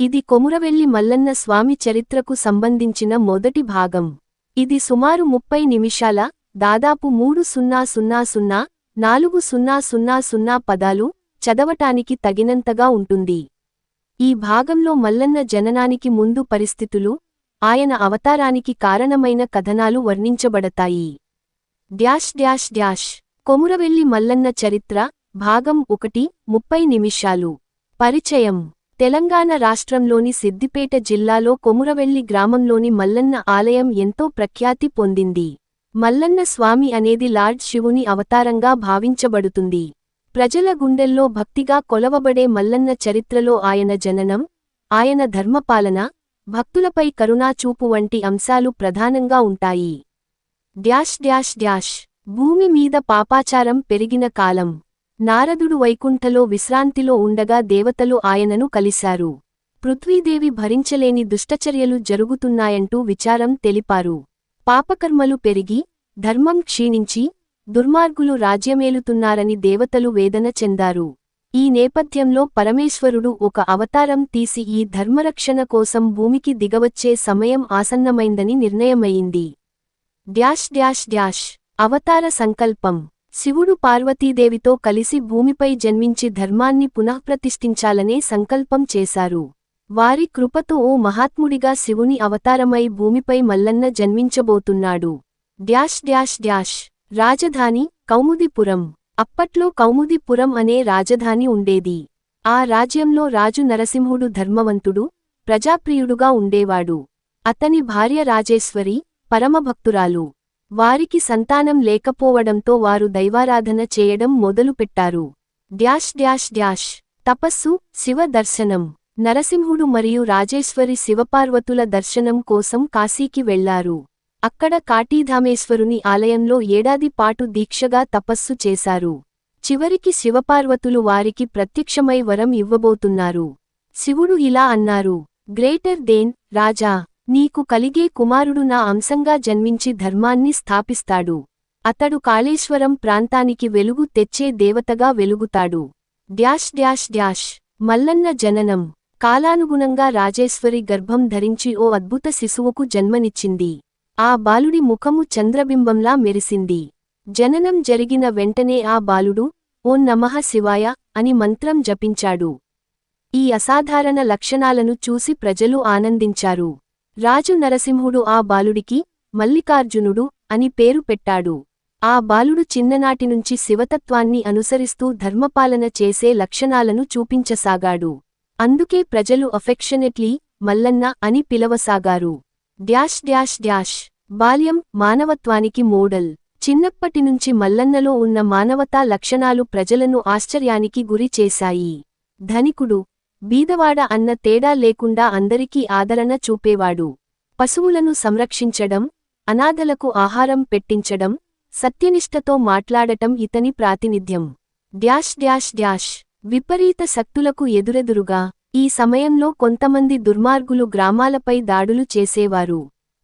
ఇది కొమురవెల్లి మల్లన్న స్వామి చరిత్రకు సంబంధించిన మొదటి భాగం. ఇది సుమారు 30 నిమిషాల, దాదాపు 3000-4000 పదాలు, చదవటానికి తగినంతగా ఉంటుంది. ఈ భాగంలో మల్లన్న జననానికి ముందు పరిస్థితులు, ఆయన అవతారానికి కారణమైన కథనాలు వర్ణించబడతాయి. కొమురవెల్లి మల్లన్న చరిత్ర, భాగం 1, 30 నిమిషాలు. పరిచయం. తెలంగాణ రాష్ట్రంలోని సిద్దిపేట జిల్లాలో కొమురవెల్లి గ్రామంలోని మల్లన్న ఆలయం ఎంతో ప్రఖ్యాతి పొందింది. మల్లన్న స్వామి అనేది లార్డ్ శివుని అవతారంగా భావించబడుతుంది. ప్రజల గుండెల్లో భక్తిగా కొలవబడే మల్లన్న చరిత్రలో ఆయన జననం, ఆయన ధర్మపాలన, భక్తులపై కరుణాచూపు వంటి అంశాలు ప్రధానంగా ఉంటాయి. భూమి మీద పాపాచారం పెరిగిన కాలం. నారదుడు వైకుంఠలో విశ్రాంతిలో ఉండగా దేవతలు ఆయనను కలిశారు. పృథ్వీదేవి భరించలేని దుష్టచర్యలు జరుగుతున్నాయంటూ విచారం తెలిపారు. పాపకర్మలు పెరిగి, ధర్మం క్షీణించి, దుర్మార్గులు రాజ్యమేలుతున్నారని దేవతలు వేదన చెందారు. ఈ నేపథ్యంలో పరమేశ్వరుడు ఒక అవతారం తీసి ఈ ధర్మరక్షణ కోసం భూమికి దిగవచ్చే సమయం ఆసన్నమైందని నిర్ణయమయింది. అవతార సంకల్పం. శివుడు పార్వతీదేవితో కలిసి భూమిపై జన్మించి ధర్మాన్ని పునఃప్రతిష్ఠించాలనే సంకల్పం చేశారు. వారి కృపతో ఓ మహాత్ముడిగా శివుని అవతారమై భూమిపై మల్లన్న జన్మించబోతున్నాడు. రాజధాని కౌముదిపురం. అప్పట్లో కౌముదిపురం అనే రాజధాని ఉండేది. ఆ రాజ్యంలో రాజు నరసింహుడు ధర్మవంతుడు, ప్రజాప్రియుడుగా ఉండేవాడు. అతని భార్య రాజేశ్వరి, పరమభక్తురాలు. వారికి సంతానం లేకపోవడంతో వారు దైవారాధన చేయడం మొదలుపెట్టారు. తపస్సు, శివ దర్శనం. నరసింహుడు మరియు రాజేశ్వరి శివపార్వతుల దర్శనం కోసం కాశీకి వెళ్లారు. అక్కడ కాటీధామేశ్వరుని ఆలయంలో ఏడాది పాటు దీక్షగా తపస్సు చేశారు. చివరికి శివపార్వతులు వారికి ప్రత్యక్షమై వరం ఇవ్వబోతున్నారు. శివుడు ఇలా అన్నారు: గ్రేటర్ దేన్, రాజా, నీకు కలిగే కుమారుడు నా అంశంగా జన్మించి ధర్మాన్ని స్థాపిస్తాడు. అతడు కాళేశ్వరం ప్రాంతానికి వెలుగు తెచ్చే దేవతగా వెలుగుతాడు. మల్లన్న జననం. కాలానుగుణంగా రాజేశ్వరి గర్భం ధరించి ఓ అద్భుత శిశువుకు జన్మనిచ్చింది. ఆ బాలుడి ముఖము చంద్రబింబంలా మెరిసింది. జననం జరిగిన వెంటనే ఆ బాలుడు ఓం నమః శివాయ అని మంత్రం జపించాడు. ఈ అసాధారణ లక్షణాలను చూసి ప్రజలు ఆనందించారు. రాజు నరసింహుడు ఆ బాలుడికి మల్లికార్జునుడు అని పేరు పెట్టాడు. ఆ బాలుడు చిన్ననాటినుంచి శివతత్వాన్ని అనుసరిస్తూ ధర్మపాలన చేసే లక్షణాలను చూపించసాగాడు. అందుకే ప్రజలు అఫెక్షనెట్లీ మల్లన్న అని పిలవసాగారు. బాల్యం మానవత్వానికి మోడల్. చిన్నప్పటినుంచి మల్లన్నలో ఉన్న మానవతా లక్షణాలు ప్రజలను ఆశ్చర్యానికి గురి చేశాయి. ధనికుడు, బీదవాడ అన్న తేడా లేకుండా అందరికీ ఆదరణ చూపేవాడు. పశువులను సంరక్షించడం, అనాథలకు ఆహారం పెట్టించడం, సత్యనిష్టతో మాట్లాడటం ఇతని ప్రాతినిధ్యం. విపరీత శక్తులకు ఎదురెదురుగా. ఈ సమయంలో కొంతమంది దుర్మార్గులు గ్రామాలపై దాడులు చేసేవారు.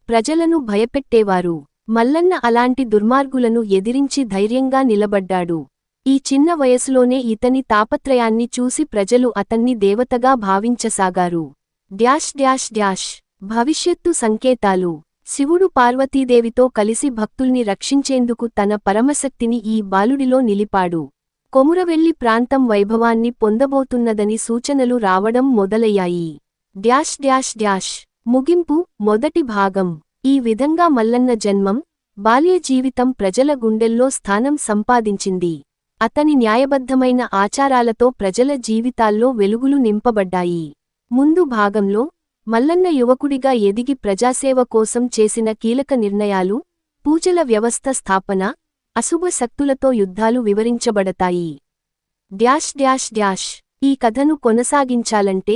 ప్రజలను భయపెట్టేవారు. మల్లన్న అలాంటి దుర్మార్గులను ఎదిరించి ధైర్యంగా నిలబడ్డాడు. ఈ చిన్న వయసులోనే ఇతని తాపత్రయాన్ని చూసి ప్రజలు అతన్ని దేవతగా భావించసాగారు. భవిష్యత్తు సంకేతాలు. శివుడు పార్వతీదేవితో కలిసి భక్తుల్ని రక్షించేందుకు తన పరమశక్తిని ఈ బాలుడిలో నిలిపాడు. కొమురవెల్లి ప్రాంతం వైభవాన్ని పొందబోతున్నదని సూచనలు రావడం మొదలయ్యాయి. ముగింపు. మొదటి భాగం. ఈ విధంగా మల్లన్న జన్మం, బాల్య జీవితం ప్రజల గుండెల్లో స్థానం సంపాదించింది. అతని న్యాయబద్ధమైన ఆచారాలతో ప్రజల జీవితాల్లో వెలుగులు నింపబడ్డాయి. ముందు భాగంలో మల్లన్న యువకుడిగా ఎదిగి ప్రజాసేవ కోసం చేసిన కీలక నిర్ణయాలు, పూజల వ్యవస్థ స్థాపన, అశుభ శక్తులతో యుద్ధాలు వివరించబడతాయి. ఈ కథను కొనసాగించాలంటే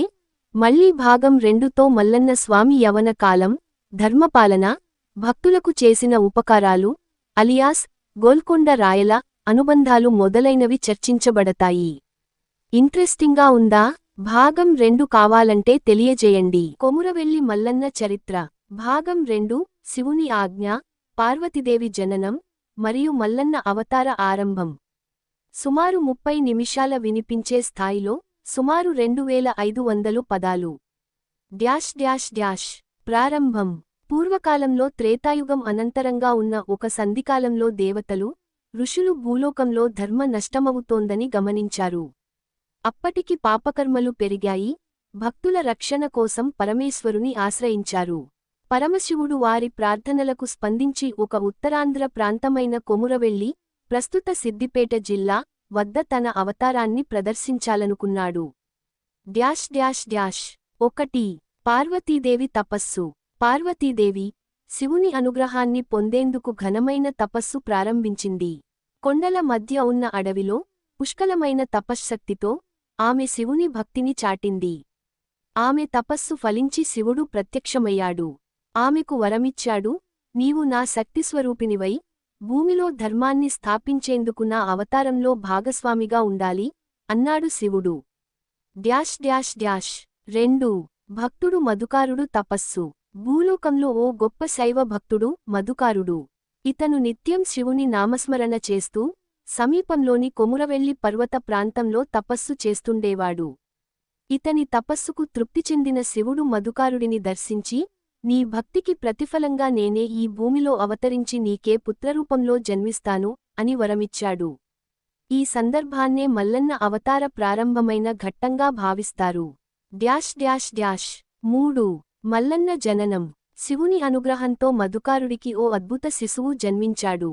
మళ్లీ భాగం 2తో మల్లన్న స్వామి యవన కాలం, ధర్మపాలన, భక్తులకు చేసిన ఉపకారాలు, అలియాస్ గోల్కొండ రాయల అనుబంధాలు మొదలైనవి చర్చించబడతాయి. ఇంట్రెస్టింగ్గా ఉందా? భాగం 2 కావాలంటే తెలియజేయండి. కొమురవెల్లి మల్లన్న చరిత్ర. భాగం 2. శివుని ఆజ్ఞ, పార్వతీదేవి జననం మరియు మల్లన్న అవతార ఆరంభం. సుమారు 30 నిమిషాల వినిపించే స్థాయిలో, సుమారు 2500 పదాలు. డ్యాష్ డ్యాష్ డ్యాష్ ప్రారంభం. పూర్వకాలంలో త్రేతాయుగం అనంతరంగా ఉన్న ఒక సంధికాలంలో దేవతలు, ఋషులు భూలోకంలో ధర్మ నష్టమవుతోందని గమనించారు. అప్పటికి పాపకర్మలు పెరిగాయి. భక్తుల రక్షణ కోసం పరమేశ్వరుని ఆశ్రయించారు. పరమశివుడు వారి ప్రార్థనలకు స్పందించి ఒక ఉత్తరాంధ్ర ప్రాంతమైన కొమురవెల్లి, ప్రస్తుత సిద్దిపేట జిల్లా వద్ద తన అవతారాన్ని ప్రదర్శించాలనుకున్నాడు. Dash dash dash 1. పార్వతీదేవి తపస్సు. పార్వతీదేవి, శివుని అనుగ్రహాన్ని పొందేందుకు ఘనమైన తపస్సు ప్రారంభించింది. కొండల మధ్య ఉన్న అడవిలో పుష్కలమైన తపశ్శక్తితో ఆమె శివుని భక్తిని చాటింది. ఆమె తపస్సు ఫలించి శివుడు ప్రత్యక్షమయ్యాడు. ఆమెకు వరమిచ్చాడు, నీవు నా శక్తిస్వరూపినివై భూమిలో ధర్మాన్ని స్థాపించేందుకు నా అవతారంలో భాగస్వామిగా ఉండాలి అన్నాడు శివుడు. Dash dash dash 2. భక్తుడు మధుకారుడు తపస్సు. భూలోకంలో ఓ గొప్ప శైవ భక్తుడు మధుకారుడు. ఇతను నిత్యం శివుని నామస్మరణ చేస్తూ సమీపంలోని కొమురవెల్లి పర్వత ప్రాంతంలో తపస్సు చేస్తుండేవాడు. ఇతని తపస్సుకు తృప్తి చెందిన శివుడు మధుకారుడిని దర్శించి, నీ భక్తికి ప్రతిఫలంగా నేనే ఈ భూమిలో అవతరించి నీకే పుత్రరూపంలో జన్మిస్తాను అని వరమిచ్చాడు. ఈ సందర్భాన్నే మల్లన్న అవతార ప్రారంభమైన ఘట్టంగా భావిస్తారు. Dash dash dash 3. మల్లన్న జననం. శివుని అనుగ్రహంతో మధుకారుడికి ఓ అద్భుత శిశువు జన్మించాడు.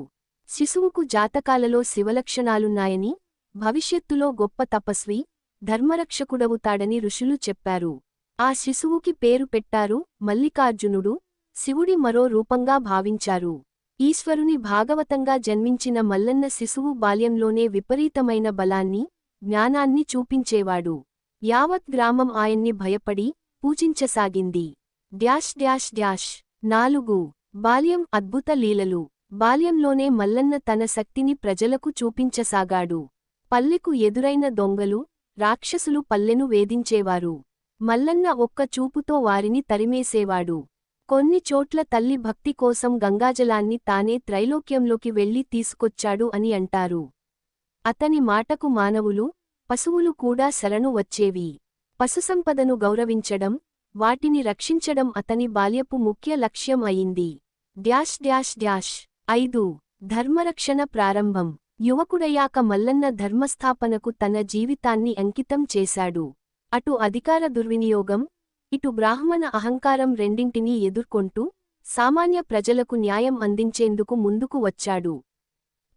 శిశువుకు జాతకాలలో శివలక్షణాలున్నాయని, భవిష్యత్తులో గొప్ప తపస్వి, ధర్మరక్షకుడవుతాడని ఋషులు చెప్పారు. ఆ శిశువుకి పేరు పెట్టారు మల్లికార్జునుడు, శివుడి మరో రూపంగా భావించారు. ఈశ్వరుని భాగవతంగా జన్మించిన మల్లన్న శిశువు బాల్యంలోనే విపరీతమైన బలాన్ని, జ్ఞానాన్ని చూపించేవాడు. యావత్ గ్రామం ఆయన్ని భయపడి పూజించసాగింది. Dash dash dash 4. బాల్యం అద్భుత లీలలు. బాల్యంలోనే మల్లన్న తన శక్తిని ప్రజలకు చూపించసాగాడు. పల్లెకు ఎదురైన దొంగలు, రాక్షసులు పల్లెను వేధించేవారు. మల్లన్న ఒక్క చూపుతో వారిని తరిమేసేవాడు. కొన్ని చోట్ల తల్లి భక్తి కోసం గంగాజలాన్ని తానే త్రైలోక్యంలోకి వెళ్లి తీసుకొచ్చాడు అని అంటారు. అతని మాటకు మానవులు, పశువులు కూడా శరణు వచ్చేవి. పశుసంపదను గౌరవించడం, వాటిని రక్షించడం అతని బాల్యపు ముఖ్య లక్ష్యం అయింది. Dash dash dash 5. ధర్మరక్షణ ప్రారంభం. యువకుడయ్యాక మల్లన్న ధర్మస్థాపనకు తన జీవితాన్ని అంకితం చేశాడు. అటు అధికార దుర్వినియోగం, ఇటు బ్రాహ్మణ అహంకారం రెండింటినీ ఎదుర్కొంటూ సామాన్య ప్రజలకు న్యాయం అందించేందుకు ముందుకు వచ్చాడు.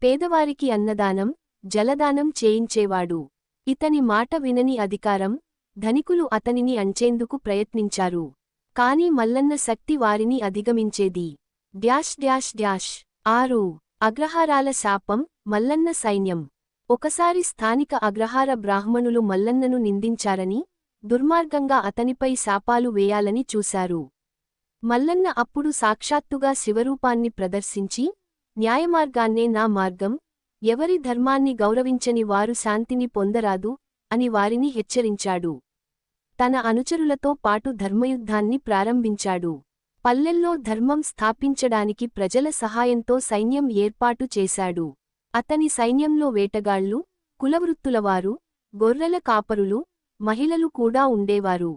పేదవారికి అన్నదానం, జలదానం చేయించేవాడు. ఇతని మాట వినని అధికారం, ధనికులు అతనిని అంచేందుకు ప్రయత్నించారు. కాని మల్లన్న శక్తి వారిని అధిగమించేది. Dash dash dash 6. అగ్రహారాల శాపం. మల్లన్న సైన్యం. ఒకసారి స్థానిక అగ్రహార బ్రాహ్మణులు మల్లన్నను నిందించారని, దుర్మార్గంగా అతనిపై శాపాలు వేయాలని చూశారు. మల్లన్న అప్పుడు సాక్షాత్తుగా శివరూపాన్ని ప్రదర్శించి, న్యాయమార్గాన్నే నా మార్గం, ఎవరి ధర్మాన్ని గౌరవించని వారు శాంతిని పొందరాదు అని వారిని హెచ్చరించాడు. తన అనుచరులతో పాటు ధర్మయుద్ధాన్ని ప్రారంభించాడు. పల్లెల్లో ధర్మం స్థాపించడానికి ప్రజల సహాయంతో సైన్యం ఏర్పాటు చేశాడు. అతని సైన్యంలో వేటగాళ్లు, కులవృత్తులవారు, గొర్రెల కాపరులు, మహిళలు కూడా ఉండేవారు.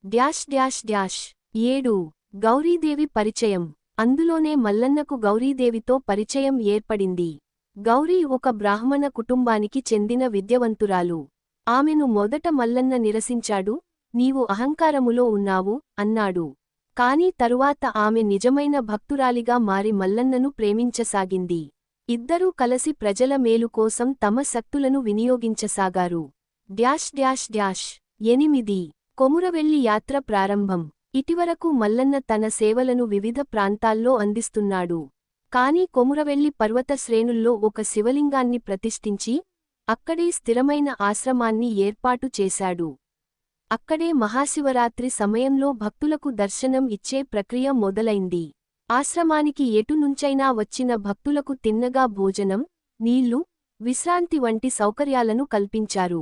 Dash dash dash 7. గౌరీదేవి పరిచయం. అందులోనే మల్లన్నకు గౌరీదేవితో పరిచయం ఏర్పడింది. గౌరీ ఒక బ్రాహ్మణ కుటుంబానికి చెందిన విద్యవంతురాలు. ఆమెను మొదట మల్లన్న నిరసించాడు, నీవు అహంకారములో ఉన్నావు అన్నాడు. కాని తరువాత ఆమె నిజమైన భక్తురాలిగా మారి మల్లన్నను ప్రేమించసాగింది. ఇద్దరూ కలసి ప్రజల మేలు కోసం తమ శక్తులను వినియోగించసాగారు. Dash dash dash 8. కొమురవెల్లి యాత్ర ప్రారంభం. ఇటివరకు మల్లన్న తన సేవలను వివిధ ప్రాంతాల్లో అందిస్తున్నాడు. కాని కొమురవెల్లి పర్వత శ్రేణుల్లో ఒక శివలింగాన్ని ప్రతిష్ఠించి, అక్కడే స్థిరమైన ఆశ్రమాన్ని ఏర్పాటు చేశాడు. అక్కడే మహాశివరాత్రి సమయంలో భక్తులకు దర్శనం ఇచ్చే ప్రక్రియ మొదలైంది. ఆశ్రమానికి ఎటునుంచైనా వచ్చిన భక్తులకు తిన్నగా భోజనం, నీళ్లు, విశ్రాంతి వంటి సౌకర్యాలను కల్పించారు.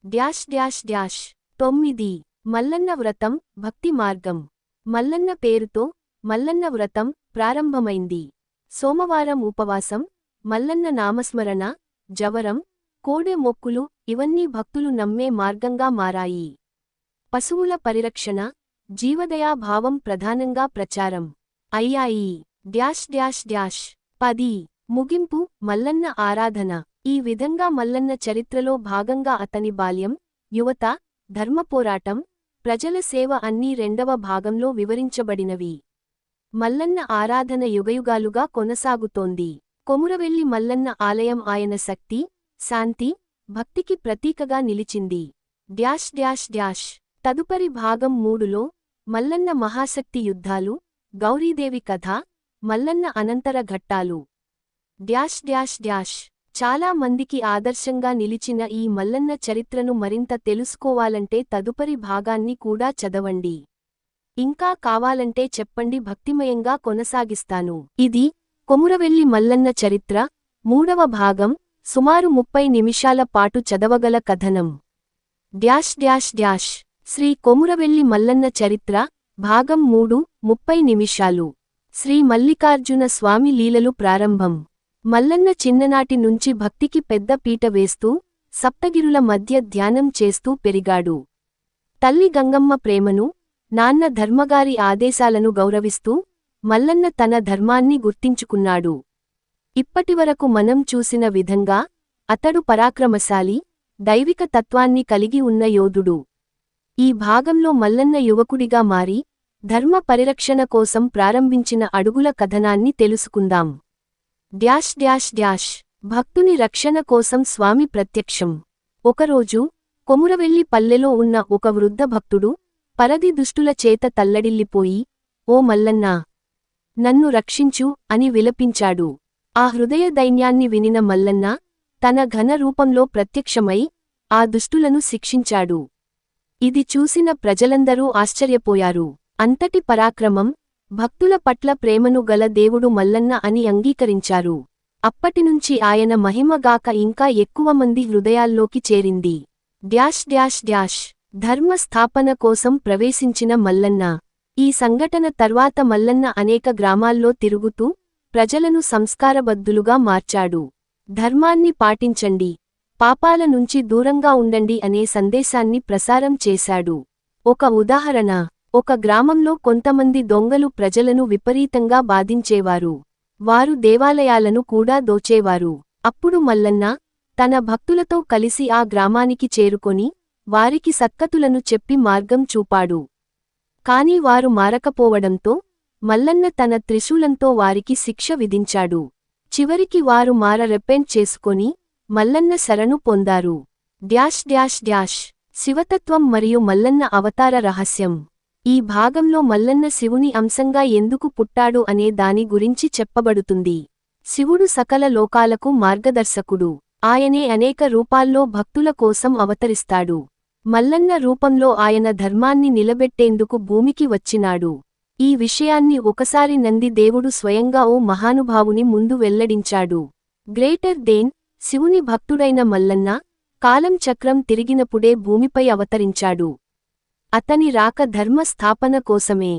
Dash dash dash 9. మల్లన్న వ్రతం. భక్తి మార్గం. మల్లన్న పేరుతో మల్లన్న వ్రతం ప్రారంభమైంది. సోమవారం ఉపవాసం, మల్లన్న నామస్మరణ, జవరం, కోడె మొక్కులు ఇవన్నీ భక్తులు నమ్మే మార్గంగా మారాయి. పశువుల పరిరక్షణ. జీవదయా భావం ప్రధానంగా ప్రచారం అయ్యాయి. డ్యాష్ డ్యాష్ డ్యాష్ 10 ముగింపు మల్లన్న ఆరాధన. ఈ విధంగా మల్లన్న చరిత్రలో భాగంగా అతని బాల్యం, యువత, ధర్మపోరాటం, ప్రజల సేవ అన్నీ రెండవ భాగంలో వివరించబడినవి. మల్లన్న ఆరాధన యుగయుగాలుగా కొనసాగుతోంది. కొమురవెల్లి మల్లన్న ఆలయం ఆయన శక్తి, శాంతి, భక్తికి ప్రతీకగా నిలిచింది. డ్యాష్ డ్యాష్ డ్యాష్ తదుపరి భాగం 3లో మల్లన్న మహాశక్తి యుద్ధాలు, గౌరీదేవి కథ, మల్లన్న అనంతర ఘట్టాలు. డ్యాష్ డ్యాష్ డ్యాష్ చాలా మందికి ఆదర్శంగా నిలిచిన ఈ మల్లన్న చరిత్రను మరింత తెలుసుకోవాలంటే తదుపరి భాగాన్ని కూడా చదవండి. ఇంకా కావాలంటే చెప్పండి, భక్తిమయంగా కొనసాగిస్తాను. ఇది కొమురవెల్లి మల్లన్న చరిత్ర 3వ భాగం, సుమారు 30 నిమిషాల పాటు చదవగల కథనం. Dash dash dash Shri Komuravelli Mallanna చరిత్ర భాగం 3 30 నిమిషాలు. శ్రీ మల్లికార్జున స్వామి లీలలు ప్రారంభం. మల్లన్న చిన్ననాటి నుంచి భక్తికి పెద్ద పీట వేస్తూ, సప్తగిరుల మధ్య ధ్యానం చేస్తూ పెరిగాడు. తల్లి గంగమ్మ ప్రేమను, నాన్న ధర్మగారి ఆదేశాలను గౌరవిస్తూ, మల్లన్న తన ధర్మాన్ని గుర్తించుకున్నాడు. ఇప్పటివరకు మనం చూసిన విధంగా అతడు పరాక్రమశాలి, దైవిక తత్వాన్ని కలిగి ఉన్న యోధుడు. ఈ భాగంలో మల్లన్న యువకుడిగా మారి, ధర్మ పరిరక్షణ కోసం ప్రారంభించిన అడుగుల కథనాన్ని తెలుసుకుందాం. డ్యాష్ డ్యాష్ డ్యాష్ భక్తుని రక్షణ కోసం స్వామి ప్రత్యక్షం. ఒకరోజు కొమురవెల్లి పల్లెలో ఉన్న ఒక వృద్ధ భక్తుడు పరది దుష్టుల చేత తల్లడిల్లిపోయి, ఓ మల్లన్నా, నన్ను రక్షించు అని విలపించాడు. ఆ హృదయ దైన్యాన్ని వినిన మల్లన్న తన ఘన రూపంలో ప్రత్యక్షమై ఆ దుష్టులను శిక్షించాడు. ఇది చూసిన ప్రజలందరూ ఆశ్చర్యపోయారు. అంతటి పరాక్రమం, భక్తుల పట్ల ప్రేమను గల దేవుడు మల్లన్న అని అంగీకరించారు. అప్పటినుంచి ఆయన మహిమగాక ఇంకా ఎక్కువ మంది హృదయాల్లోకి చేరింది. డ్యాష్ డ్యాష్ డ్యాష్ ధర్మ స్థాపన కోసం ప్రవేశించిన మల్లన్న. ఈ సంఘటన తర్వాత మల్లన్న అనేక గ్రామాల్లో తిరుగుతూ ప్రజలను సంస్కారబద్ధులుగా మార్చాడు. ధర్మాన్ని పాటించండి, పాపాల నుంచి దూరంగా ఉండండి అనే సందేశాన్ని ప్రసారం చేశాడు. ఒక ఉదాహరణ, ఒక గ్రామంలో కొంతమంది దొంగలు ప్రజలను విపరీతంగా బాధించేవారు. వారు దేవాలయాలను కూడా దోచేవారు. అప్పుడు మల్లన్న తన భక్తులతో కలిసి ఆ గ్రామానికి చేరుకొని వారికి సత్కతులను చెప్పి మార్గం చూపాడు. కాని వారు మారకపోవడంతో మల్లన్న తన త్రిశూలంతో వారికి శిక్ష విధించాడు. చివరికి వారు రెపెంట్ చేసుకొని మల్లన్న శరణు పొందారు. డ్యాష్ డ్యాష్ డ్యాష్ శివతత్వం మరియు మల్లన్న అవతార రహస్యం. ఈ భాగంలో మల్లన్న శివుని అంశంగా ఎందుకు పుట్టాడు అనే దాని గురించి చెప్పబడుతుంది. శివుడు సకల లోకాలకు మార్గదర్శకుడు. ఆయనే అనేక రూపాల్లో భక్తుల కోసం అవతరిస్తాడు. మల్లన్న రూపంలో ఆయన ధర్మాన్ని నిలబెట్టేందుకు భూమికి వచ్చినాడు. ఈ విషయాన్ని ఒకసారి నంది దేవుడు స్వయంగా ఓ మహానుభావుని ముందు వెల్లడించాడు. గ్రేటర్ దేన్ శివుని భక్తుడైన మల్లన్న కాలం చక్రం తిరిగినప్పుడే భూమిపై అవతరించాడు. అతని రాక ధర్మ స్థాపన కోసమే.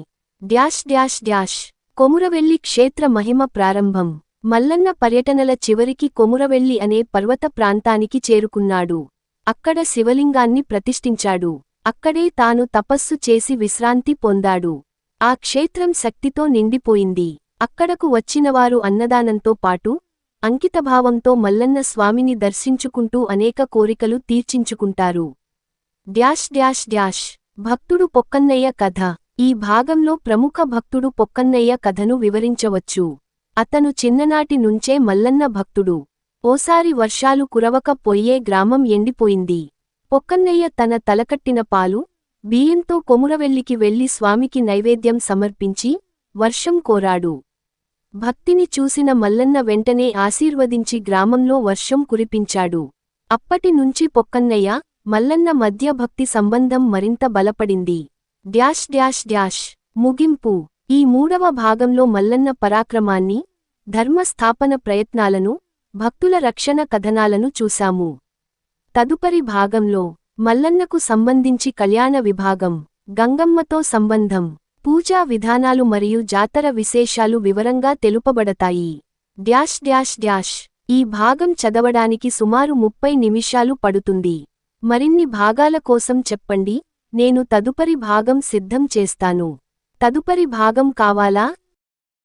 డ్యాష్ డ్యాష్ డ్యాష్ కొమురవెల్లి క్షేత్ర మహిమ ప్రారంభం. మల్లన్న పర్యటనల చివరికి కొమురవెల్లి అనే పర్వత ప్రాంతానికి చేరుకున్నాడు. అక్కడ శివలింగాన్ని ప్రతిష్ఠించాడు. అక్కడే తాను తపస్సు చేసి విశ్రాంతి పొందాడు. ఆ క్షేత్రం శక్తితో నిండిపోయింది. అక్కడకు వచ్చినవారు అన్నదానంతో పాటు అంకితభావంతో మల్లన్న స్వామిని దర్శించుకుంటూ అనేక కోరికలు తీర్చించుకుంటారు. డ్యాష్ డ్యాష్ డ్యాష్ భక్తుడు పొక్కన్నయ్య కథ. ఈ భాగంలో ప్రముఖ భక్తుడు పొక్కన్నయ్య కథను వివరించవచ్చు. అతను చిన్ననాటి నుంచే మల్లన్న భక్తుడు. ఓసారి వర్షాలు కురవక పొయ్యే గ్రామం ఎండిపోయింది. పొక్కన్నయ్య తన తలకట్టిన పాలు, బియ్యంతో కొమురవెల్లికి వెళ్లి స్వామికి నైవేద్యం సమర్పించి వర్షం కోరాడు. భక్తిని చూసిన మల్లన్న వెంటనే ఆశీర్వదించి గ్రామంలో వర్షం కురిపించాడు. అప్పటినుంచి పొక్కన్నయ్య, మల్లన్న మధ్య భక్తి సంబంధం మరింత బలపడింది. డ్యాష్ డ్యాష్ డ్యాష్ ముగింపు. ఈ 3వ భాగంలో మల్లన్న పరాక్రమాన్ని, ధర్మస్థాపన ప్రయత్నాలను, భక్తుల రక్షణ కథనాలను చూశాము. తదుపరి భాగంలో మల్లన్నకు సంబంధించి కళ్యాణ విభాగం, గంగమ్మతో సంబంధం, పూజా విధానాలు మరియు జాతర విశేషాలు వివరంగా తెలుపబడతాయి. డ్యాష్ డ్యాష్ డ్యాష్ ఈ భాగం చదవడానికి సుమారు 30 నిమిషాలు పడుతుంది. మరిన్ని భాగాల కోసం చెప్పండి. నేను తదుపరి భాగం సిద్ధం చేస్తాను. తదుపరి భాగం కావాలా?